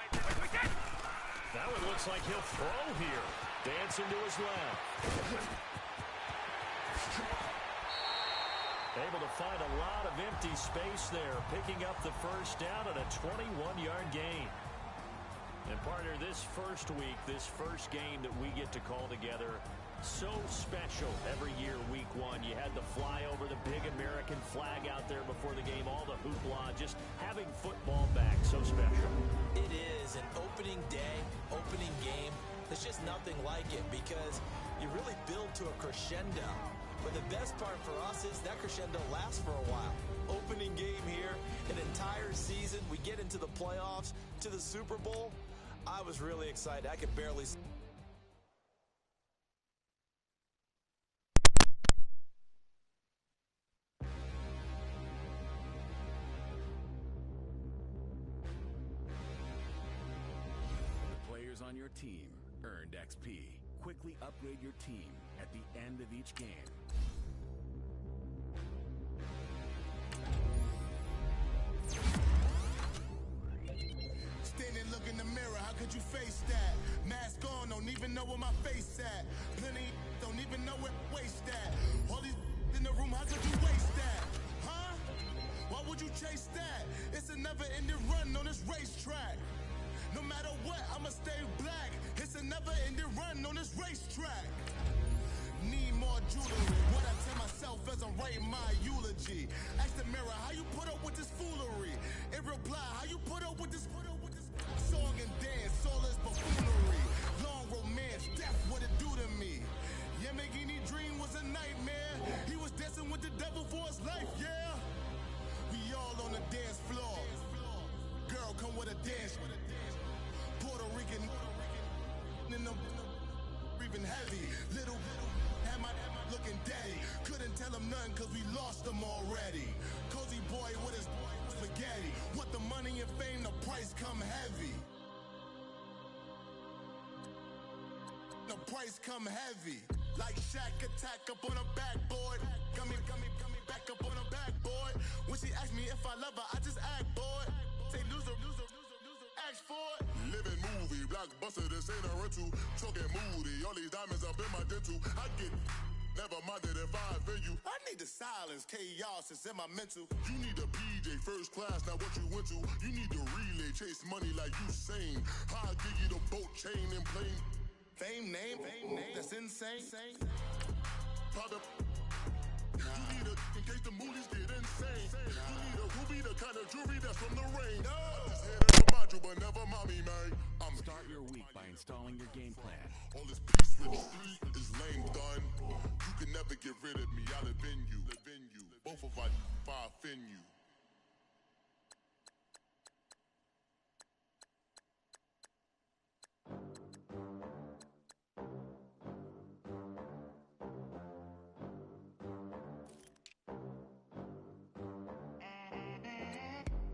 That one looks like he'll throw here. Dancing to his left. Able to find a lot of empty space there, picking up the first down and a 21-yard gain. And partner, this first week, this first game that we get to call together, so special every year, week one. You had the flyover, the big American flag out there before the game, all the hoopla, just having football back, so special. It is an opening day, opening game. There's just nothing like it because you really build to a crescendo. But the best part for us is that crescendo lasts for a while. Opening game here, an entire season. We get into the playoffs, to the Super Bowl. I was really excited. I could barely... Players on your team earned XP. Quickly upgrade your team at the end of each game. Stand and look in the mirror, how could you face that? Mask on, don't even know where my face at. Plenty don't even know where waste at. All these in the room, how could you waste that? Huh? Why would you chase that? It's a never-ending run on this racetrack. No matter what, I'ma stay black. It's a never-ending run on this racetrack. Need more jewelry. What I tell myself as I'm writing my eulogy. Ask the mirror, how you put up with this foolery? It reply, how you put up with this song and dance, all this buffoonery. Long romance, death, what it do to me? Yamagini dream was a nightmare. He was dancing with the devil for his life, yeah. We all on the dance floor. Girl, come with a dance. Puerto Rican in the breathing heavy. Little had my looking daddy. Couldn't tell him nothing cause we lost him already. Cozy boy with his spaghetti. What the money and fame, the price come heavy. The price come heavy. Like Shaq attack up on a backboard. Got me back up on a backboard. When she asked me if I love her, I just act bored. Say loser, ask for it. Living movie, blockbuster, this ain't a rental. Talking moody, all these diamonds up in my dental. I get never minded if I offend you. I need the silence, chaos is in my mental. You need a PJ first class, not what you went to. You need the relay, chase money like you sane. I'll give you the boat chain and plane. Fame name, that's insane. Private. You need a, in case the movies get insane. You need a ruby, the kind of jewelry that's from the rain. I just here to remind you, but never mommy, man. Start your week by installing your game plan. All this peace with the street is lame done. You can never get rid of me, I'll offend you. Both of us, if I offend you.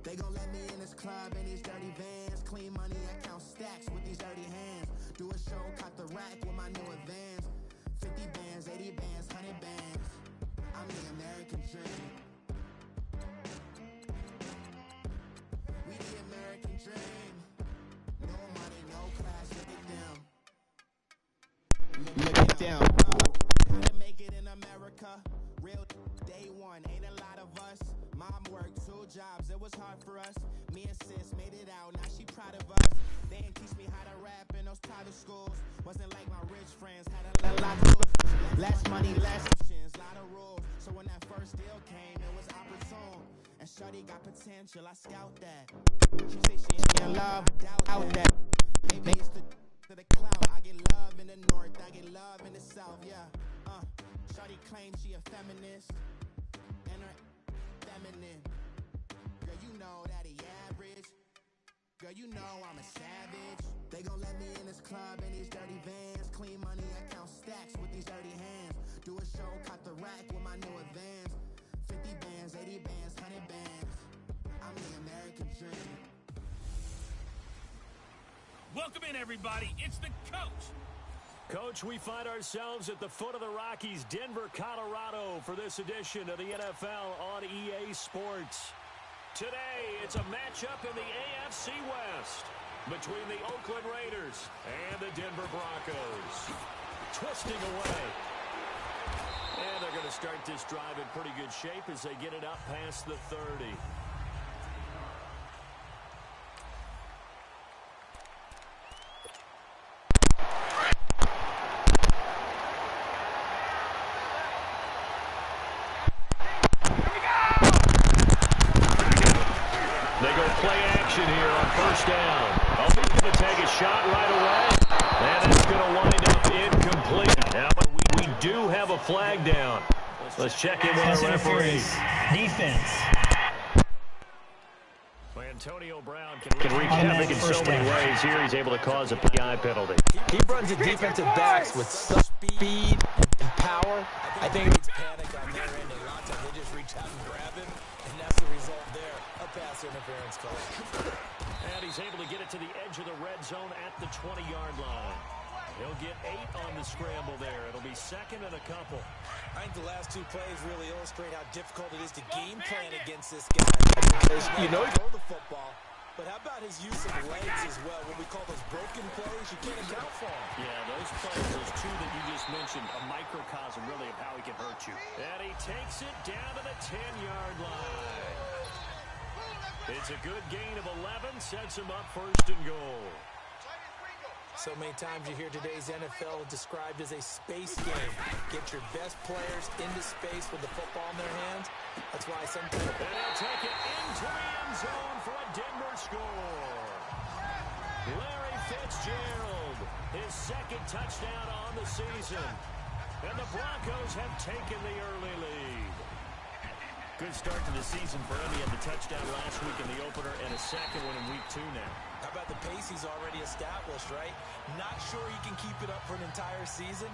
They gon' let me in this club in these dirty vans. Clean money, I count stacks with these dirty hands. Do a show, caught the rack with my new advance. 50 bands, 80 bands, 100 bands. I'm the American dream. We the American dream. No money, no class, look at them. Look at them. How to make it in America? Real day one, ain't a lot of us. Mom worked 2 jobs, it was hard for us. Me and sis made it out, now she proud of us. They didn't teach me how to rap in those private schools. Wasn't like my rich friends, had a lot of less money, less options, lot of rules. So when that first deal came, it was opportune. And shorty got potential, I scout that. She say she ain't in love, I doubt that. Maybe it's to the clout. I get love in the north, I get love in the south, yeah. Shorty claims she a feminist. And her feminine. Girl, you know that he average. Girl, you know I'm a savage. They gon' let me in this club in these dirty vans. Clean money, I count stacks with these dirty hands. Do a a show, caught the rack with my new advance. 50 bands, 80 bands, 100 bands. I'm the American dream. Welcome in, everybody. It's the coach. Coach, we find ourselves at the foot of the Rockies, Denver, Colorado, for this edition of the NFL on EA Sports. Today, it's a matchup in the AFC West between the Oakland Raiders and the Denver Broncos. Twisting away. And they're going to start this drive in pretty good shape as they get it up past the 30. Down. He's going to take a shot right away, and it's going to wind up incomplete. Now, we do have a flag down. Let's check in with our referee. Defense. Antonio Brown can wreak havoc in so many ways. Here he's able to cause a PI penalty. He runs the defensive backs with such speed and power. I think it's panic on their end. A lot of times they just reach out and grab him, and that's the result there. A pass interference call. And he's able to get it to the edge of the red zone at the 20-yard line. He'll get 8 on the scramble there. It'll be second and a couple. I think the last two plays really illustrate how difficult it is to game plan against this guy. Because you know he throws the football, but how about his use of legs as well? What we call those broken plays, you can't account for them. Yeah, those plays, those two that you just mentioned, a microcosm really of how he can hurt you. And he takes it down to the 10-yard line. It's a good gain of 11, sets him up first and goal. So many times you hear today's NFL described as a space game. Get your best players into space with the football in their hands. That's why sometimes... And he'll take it into the end zone for a Denver score. Larry Fitzgerald, his second touchdown on the season. And the Broncos have taken the early lead. Good start to the season for him. He had the touchdown last week in the opener and a second one in week 2 now. How about the pace he's already established, right? Not sure he can keep it up for an entire season,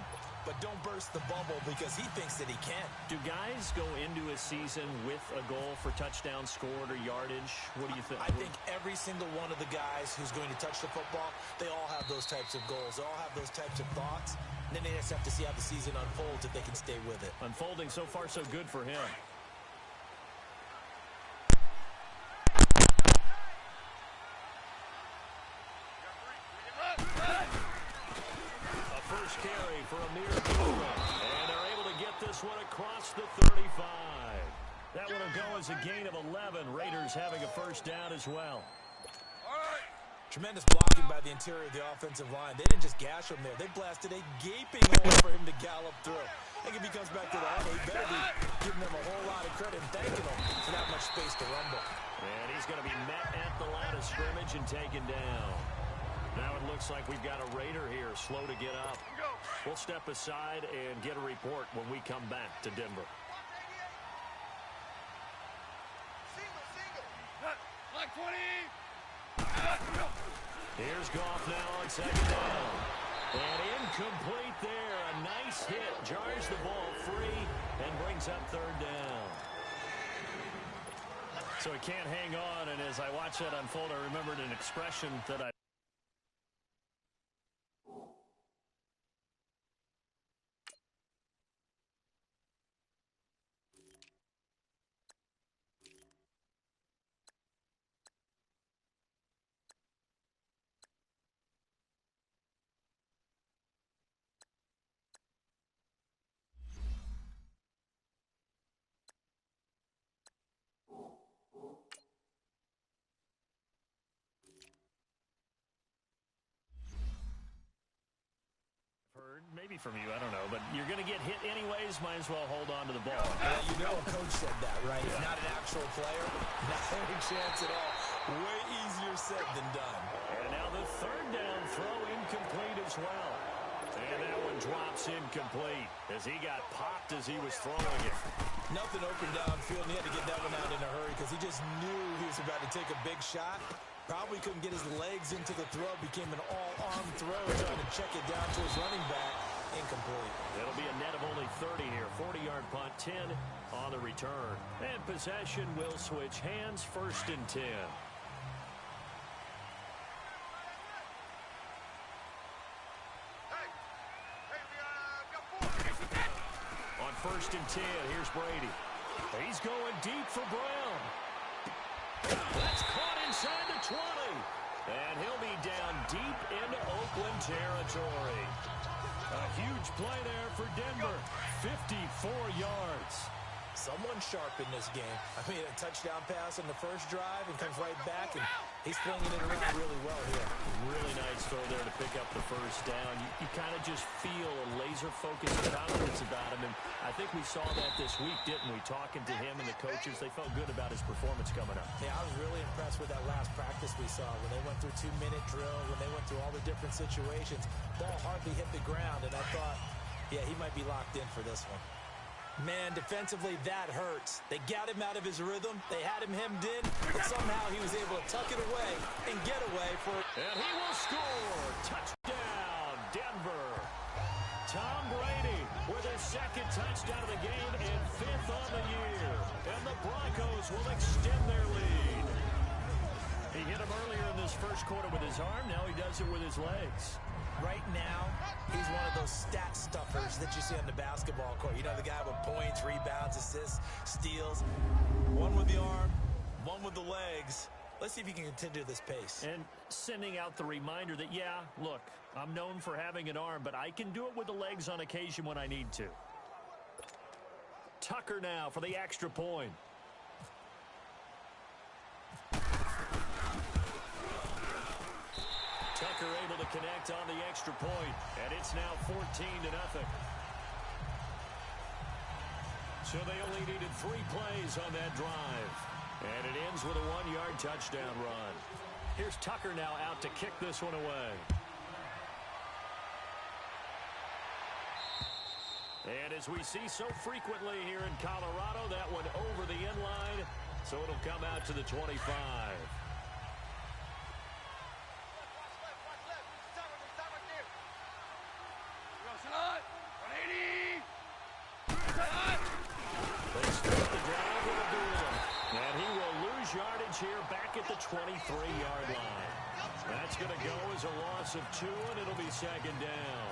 but don't burst the bubble because he thinks that he can. Do guys go into a season with a goal for touchdown scored or yardage? What do you think? I think every single one of the guys who's going to touch the football, they all have those types of goals. They all have those types of thoughts. And then they just have to see how the season unfolds if they can stay with it. Unfolding so far so good for him. Carry for Amir Abdullah, and they're able to get this one across the 35. That one will go as a gain of 11. Raiders having a first down as well. Tremendous blocking by the interior of the offensive line. They didn't just gash him there. They blasted a gaping hole for him to gallop through. I think if he comes back to the huddle, he better be giving them a whole lot of credit and thanking them for that much space to rumble. And he's going to be met at the line of scrimmage and taken down. Now it looks like we've got a Raider here, slow to get up. We'll step aside and get a report when we come back to Denver. Like 20. Here's Goff now on second down. And incomplete there. A nice hit. Jars the ball free and brings up third down. So he can't hang on, and as I watch that unfold, I remembered an expression that I maybe from you, I don't know, but you're going to get hit anyways, might as well hold on to the ball. Yeah, you know a coach said that, right? Yeah. Not an actual player, not any chance at all. Way easier said than done. And now the third down throw incomplete as well. And that one drops incomplete as he got popped as he was throwing it. Nothing open downfield, and he had to get that one out in a hurry because he just knew he was about to take a big shot. Probably couldn't get his legs into the throw. Became an all-arm throw, trying to check it down to his running back. Incomplete. It'll be a net of only 30 here. 40-yard punt, 10 on the return. And possession will switch hands, 1st and 10. On 1st and 10, here's Brady. He's going deep for Brown. That's caught inside the 20. And he'll be down deep into Oakland territory. A huge play there for Denver. 54 yards. Someone sharp in this game. I mean, a touchdown pass on the first drive and comes right back, and he's flinging it around really well here. Really nice throw there to pick up the first down. You kind of just feel a laser-focused confidence about him, and I think we saw that this week, didn't we? Talking to him and the coaches, they felt good about his performance coming up. Yeah, I was really impressed with that last practice we saw when they went through 2-minute drill, when they went through all the different situations. Ball hardly hit the ground, and I thought, yeah, he might be locked in for this one. Man, defensively, that hurts. They got him out of his rhythm. They had him hemmed in, but somehow he was able to tuck it away and get away for it. And he will score. Touchdown, Denver. Tom Brady with his 2nd touchdown of the game and 5th on the year. And the Broncos will extend their lead. He hit him earlier in this first quarter with his arm. Now he does it with his legs. Right now, he's one of those stat stuffers that you see on the basketball court. You know, the guy with points, rebounds, assists, steals. One with the arm, one with the legs. Let's see if he can continue this pace. And sending out the reminder that, yeah, look, I'm known for having an arm, but I can do it with the legs on occasion when I need to. Tucker now for the extra point. Tucker able to connect on the extra point, and it's now 14-0. So they only needed 3 plays on that drive. And it ends with a 1-yard touchdown run. Here's Tucker now out to kick this one away. And as we see so frequently here in Colorado, that one over the end line, so it'll come out to the 25. Here back at the 23-yard line. That's going to go as a loss of 2, and it'll be 2nd down.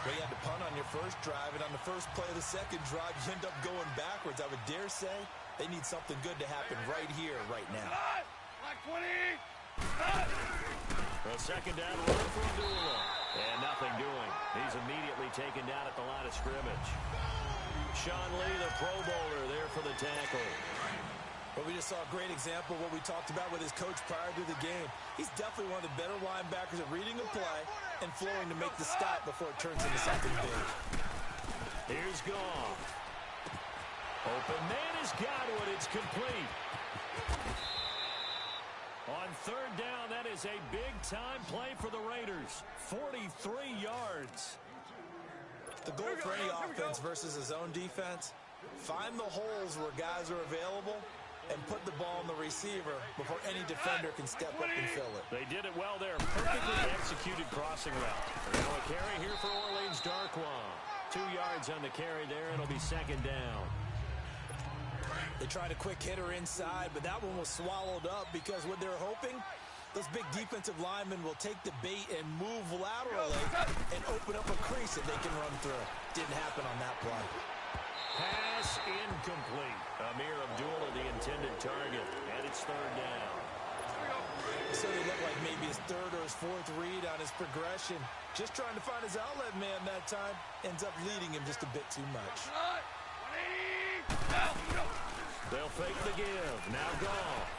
Well, you had to punt on your first drive, and on the first play of the second drive, you end up going backwards. I would dare say they need something good to happen right here, right now. Black 20. A 2nd down run for Abdullah. And nothing doing. He's immediately taken down at the line of scrimmage. Sean Lee, the Pro Bowler, there for the tackle. But we just saw a great example of what we talked about with his coach prior to the game. He's definitely one of the better linebackers at reading a play and flowing to make the stop before it turns into something big. Here's Goff. Open man has got it. It's complete. On 3rd down, that is a big-time play for the Raiders. 43 yards. The goal for any offense versus a zone defense, find the holes where guys are available and put the ball on the receiver before any defender can step up and fill it. They did it well there. Perfectly executed crossing route. Now a carry here for Orleans Darkwa. 2 yards on the carry there. It'll be 2nd down. They tried a quick hitter inside, but that one was swallowed up because what they're hoping, those big defensive linemen will take the bait and move laterally and open up a crease that they can run through. Didn't happen on that play. Pass incomplete. Amir Abdullah, the intended target, and it's 3rd down. So they look like maybe his 3rd or his 4th read on his progression. Just trying to find his outlet man that time. Ends up leading him just a bit too much. They'll fake the give. Now Goff.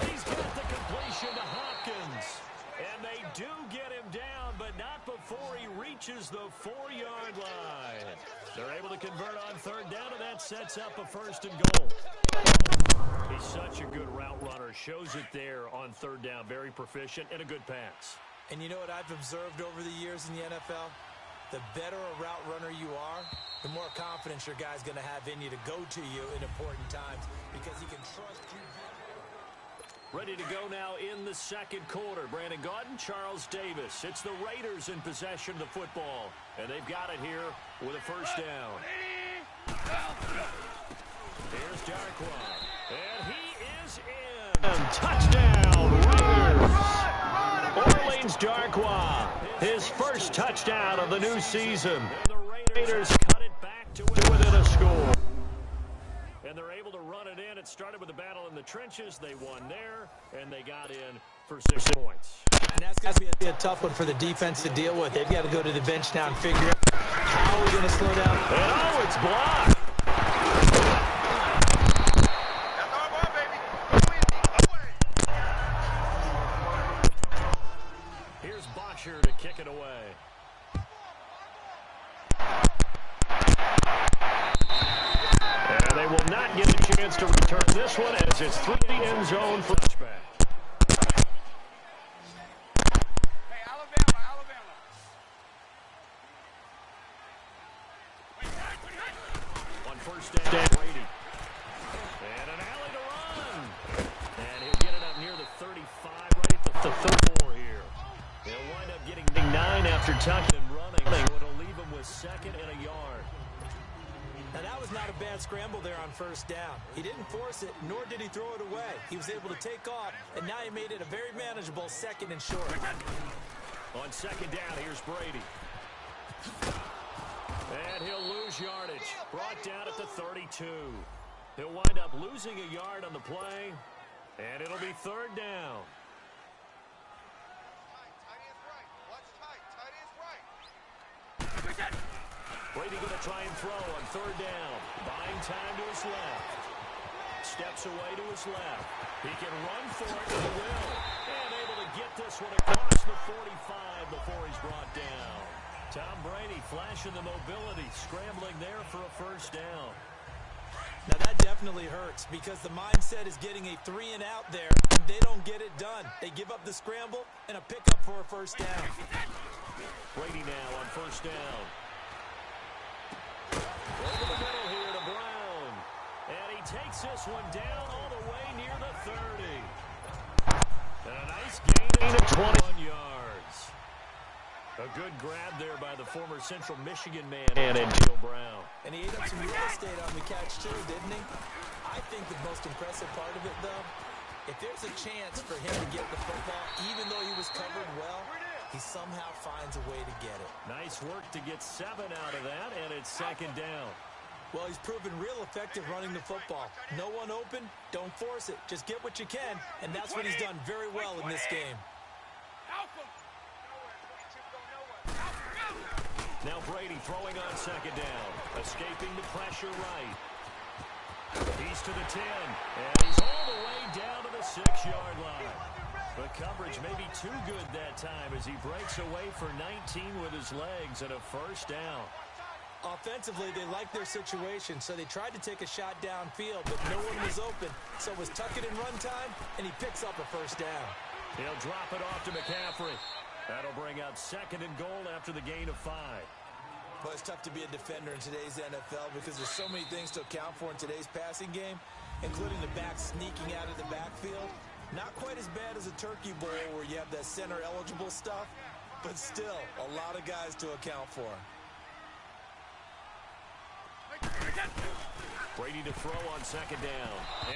He's got the completion to Hopkins. And they do get him down, but not before he reaches the 4-yard line. They're able to convert on 3rd down, and that sets up a 1st and goal. He's such a good route runner. Shows it there on 3rd down. Very proficient and a good pass. And you know what I've observed over the years in the NFL? The better a route runner you are, the more confidence your guy's going to have in you to go to you in important times because he can trust you. Ready to go now in the second quarter. Brandon Gaudin, Charles Davis. It's the Raiders in possession of the football. And they've got it here with a first down. Here's Darkwa. And he is in. And touchdown, Raiders. Orleans Darkwa. His first touchdown of the new season. And the Raiders cut it back to within a score. And they're able to run it in. It started with a battle in the trenches. They won there, and they got in for 6 points. And that's going to be a tough one for the defense to deal with. They've got to go to the bench now and figure out how we're going to slow down. And oh, it's blocked. That's our ball, baby. Here's Bosher to kick it away. And they will not get a chance to return this one as it's through the end zone for touchback. Hey, Alabama. On first down, Brady. And an alley to run. And he'll get it up near the 35, right at the 34 here. They'll wind up getting 9 after tucking and running. It'll leave him with second and a yard. Now, that was not a bad scramble there on first down. He didn't force it, nor did he throw it away. He was able to take off, and now he made it a very manageable second and short. On second down, here's Brady. And he'll lose yardage. Brought down at the 32. He'll wind up losing a yard on the play, and it'll be third down. Tight is right. Watch tight. Tight is right. Brady going to try and throw on third down. Buying time to his left. Steps away to his left. He can run for it, and he will. And able to get this one across the 45 before he's brought down. Tom Brady flashing the mobility, scrambling there for a first down. Now, that definitely hurts because the mindset is getting a 3 and out there, and they don't get it done. They give up the scramble and a pickup for a first down. Brady now on first down. Over the middle here to Brown. And he takes this one down all the way near the 30. And a nice gain of 21 yards. A good grab there by the former Central Michigan man, and Joe Brown. And he ate up some real estate on the catch, too, didn't he? I think the most impressive part of it, though, if there's a chance for him to get the football, even though he was covered well, he somehow finds a way to get it. Nice work to get 7 out of that, and it's second down. Well, he's proven real effective running the football. No one open, don't force it. Just get what you can, and that's what he's done very well in this game. Now Brady throwing on second down. Escaping the pressure right. He's to the 10, and he's all the way down to the 6-yard line. But coverage may be too good that time as he breaks away for 19 with his legs and a first down. Offensively, they liked their situation, so they tried to take a shot downfield, but no one was open. So it was tuck it and run time, and he picks up a first down. He'll drop it off to McCaffrey. That'll bring up second and goal after the gain of 5. Well, it's tough to be a defender in today's NFL because there's so many things to account for in today's passing game, including the back sneaking out of the backfield. Not quite as bad as a turkey bowl where you have that center-eligible stuff, but still a lot of guys to account for. Brady to throw on second down.